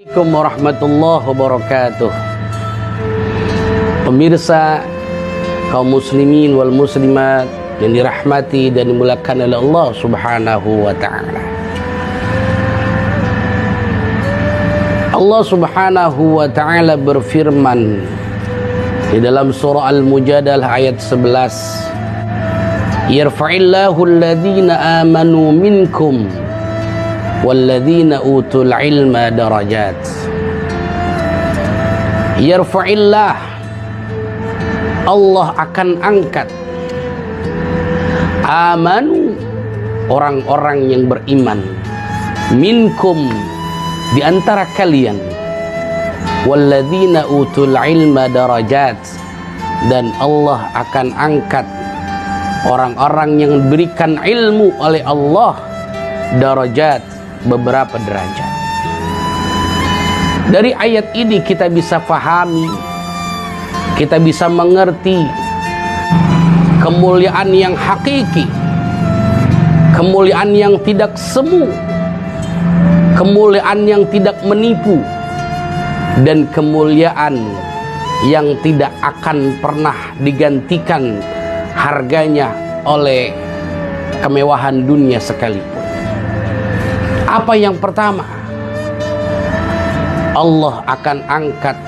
Assalamualaikum warahmatullahi wabarakatuh. Pemirsa, kaum muslimin wal muslimat yang dirahmati dan dimuliakan oleh Allah Subhanahu wa ta'ala. Allah Subhanahu wa ta'ala berfirman di dalam surah Al-Mujadalah ayat 11, yarfa'illahu alladhina amanu minkum walladzina utul ilma darajat. Yarfa'illah, Allah akan angkat amanu, orang-orang yang beriman, minkum, di antara kalian, walladzina utul ilma darajat, dan Allah akan angkat orang-orang yang diberikan ilmu oleh Allah darajat, beberapa derajat. Dari ayat ini kita bisa fahami, kita bisa mengerti kemuliaan yang hakiki, kemuliaan yang tidak semu, kemuliaan yang tidak menipu, dan kemuliaan yang tidak akan pernah digantikan harganya oleh kemewahan dunia sekalipun. Apa yang pertama? Allah akan angkat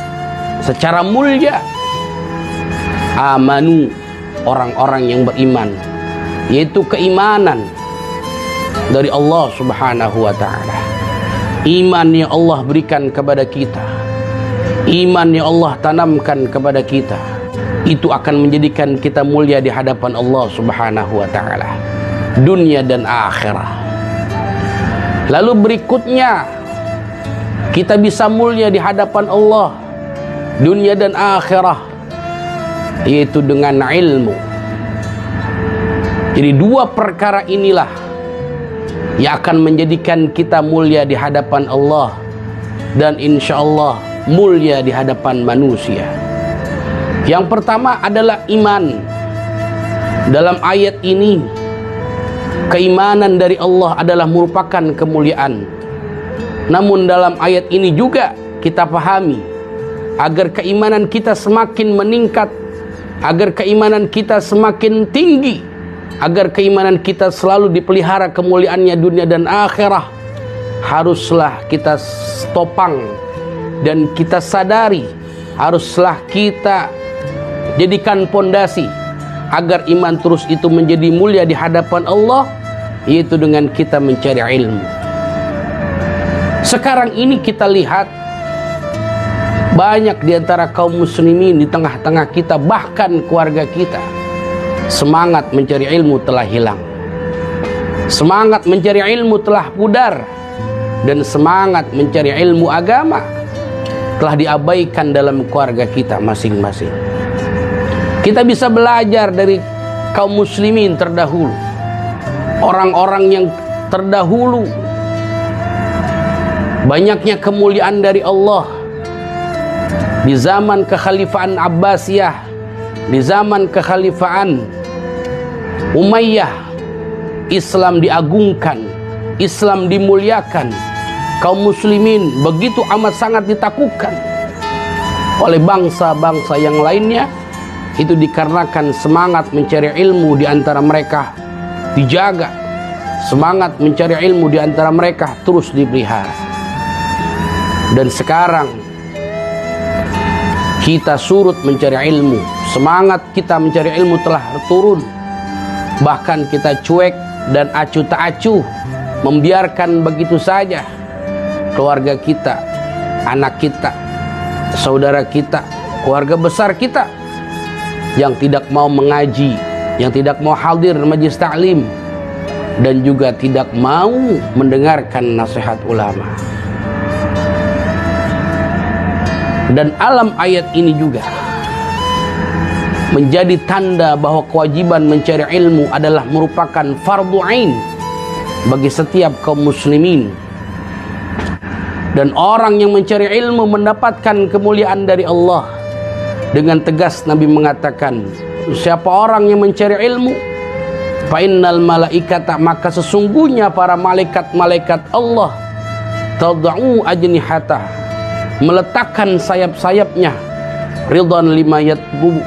secara mulia amanu, orang-orang yang beriman, yaitu keimanan dari Allah Subhanahu wa ta'ala. Iman yang Allah berikan kepada kita, iman yang Allah tanamkan kepada kita, itu akan menjadikan kita mulia di hadapan Allah Subhanahu wa ta'ala, dunia dan akhirat. Lalu berikutnya, kita bisa mulia di hadapan Allah dunia dan akhirah, yaitu dengan ilmu. Jadi dua perkara inilah yang akan menjadikan kita mulia di hadapan Allah dan insya Allah mulia di hadapan manusia. Yang pertama adalah iman. Dalam ayat ini, keimanan dari Allah adalah merupakan kemuliaan. Namun dalam ayat ini juga kita pahami, agar keimanan kita semakin meningkat, agar keimanan kita semakin tinggi, agar keimanan kita selalu dipelihara kemuliaannya dunia dan akhirah, haruslah kita topang dan kita sadari, haruslah kita jadikan pondasi agar iman terus itu menjadi mulia di hadapan Allah, yaitu dengan kita mencari ilmu. Sekarang ini kita lihat banyak di antara kaum muslimin di tengah-tengah kita, bahkan keluarga kita, semangat mencari ilmu telah hilang, semangat mencari ilmu telah pudar, dan semangat mencari ilmu agama telah diabaikan dalam keluarga kita masing-masing. Kita bisa belajar dari kaum muslimin terdahulu, orang-orang yang terdahulu. Banyaknya kemuliaan dari Allah di zaman kekhalifahan Abbasiyah, di zaman kekhalifahan Umayyah. Islam diagungkan, Islam dimuliakan, kaum muslimin begitu amat sangat ditaklukkan oleh bangsa-bangsa yang lainnya. Itu dikarenakan semangat mencari ilmu di antara mereka dijaga, semangat mencari ilmu di antara mereka terus dipelihara. Dan sekarang kita surut mencari ilmu, semangat kita mencari ilmu telah turun, bahkan kita cuek dan acuh tak acuh, membiarkan begitu saja keluarga kita, anak kita, saudara kita, keluarga besar kita yang tidak mau mengaji, yang tidak mau hadir majelis taklim, dan juga tidak mau mendengarkan nasihat ulama. Dan alam ayat ini juga menjadi tanda bahwa kewajiban mencari ilmu adalah merupakan fardu ain bagi setiap kaum muslimin. Dan orang yang mencari ilmu mendapatkan kemuliaan dari Allah. Dengan tegas Nabi mengatakan, siapa orang yang mencari ilmu, fa innal malaikata, maka sesungguhnya para malaikat-malaikat Allah tad'u ajnihatah, meletakkan sayap-sayapnya ridwan lima yatbu,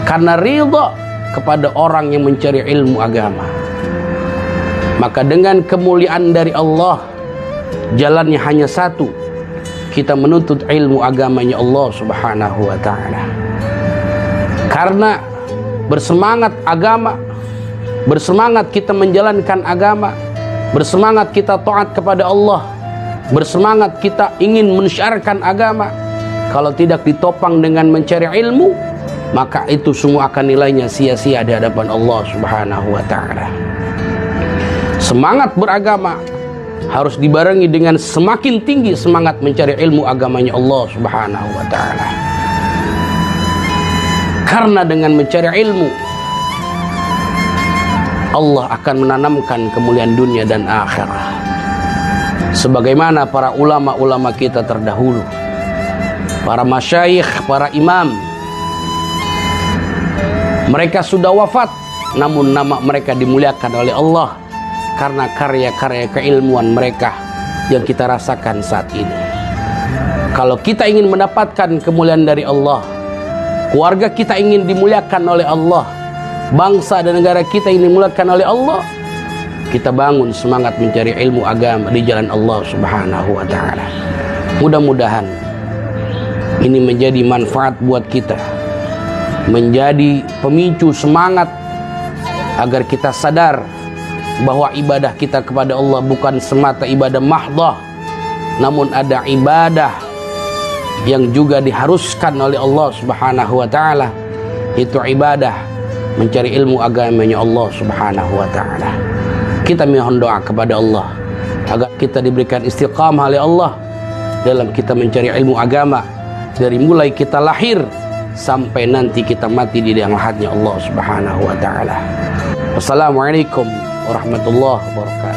karena ridha kepada orang yang mencari ilmu agama. Maka dengan kemuliaan dari Allah, jalannya hanya satu, kita menuntut ilmu agamanya Allah subhanahu wa ta'ala. Karena bersemangat agama, bersemangat kita menjalankan agama, bersemangat kita taat kepada Allah, bersemangat kita ingin mensyarkan agama, kalau tidak ditopang dengan mencari ilmu, maka itu semua akan nilainya sia-sia di hadapan Allah subhanahu wa ta'ala. Semangat beragama harus dibarengi dengan semakin tinggi semangat mencari ilmu agamanya Allah subhanahu wa ta'ala. Karena dengan mencari ilmu, Allah akan menanamkan kemuliaan dunia dan akhirat. Sebagaimana para ulama-ulama kita terdahulu, para masyayikh, para imam, mereka sudah wafat, namun nama mereka dimuliakan oleh Allah karena karya-karya keilmuan mereka yang kita rasakan saat ini. Kalau kita ingin mendapatkan kemuliaan dari Allah, keluarga kita ingin dimuliakan oleh Allah, bangsa dan negara kita ingin dimuliakan oleh Allah, kita bangun semangat mencari ilmu agama di jalan Allah subhanahu wa ta'ala. Mudah-mudahan ini menjadi manfaat buat kita, menjadi pemicu semangat agar kita sadar bahwa ibadah kita kepada Allah bukan semata ibadah mahdah, namun ada ibadah yang juga diharuskan oleh Allah subhanahu wa ta'ala, itu ibadah mencari ilmu agamanya Allah subhanahu wa ta'ala. Kita mohon doa kepada Allah agar kita diberikan istiqamah oleh Allah dalam kita mencari ilmu agama, dari mulai kita lahir sampai nanti kita mati di liang lahatnya Allah subhanahu wa ta'ala. Wassalamualaikum warahmatullahi wabarakatuh.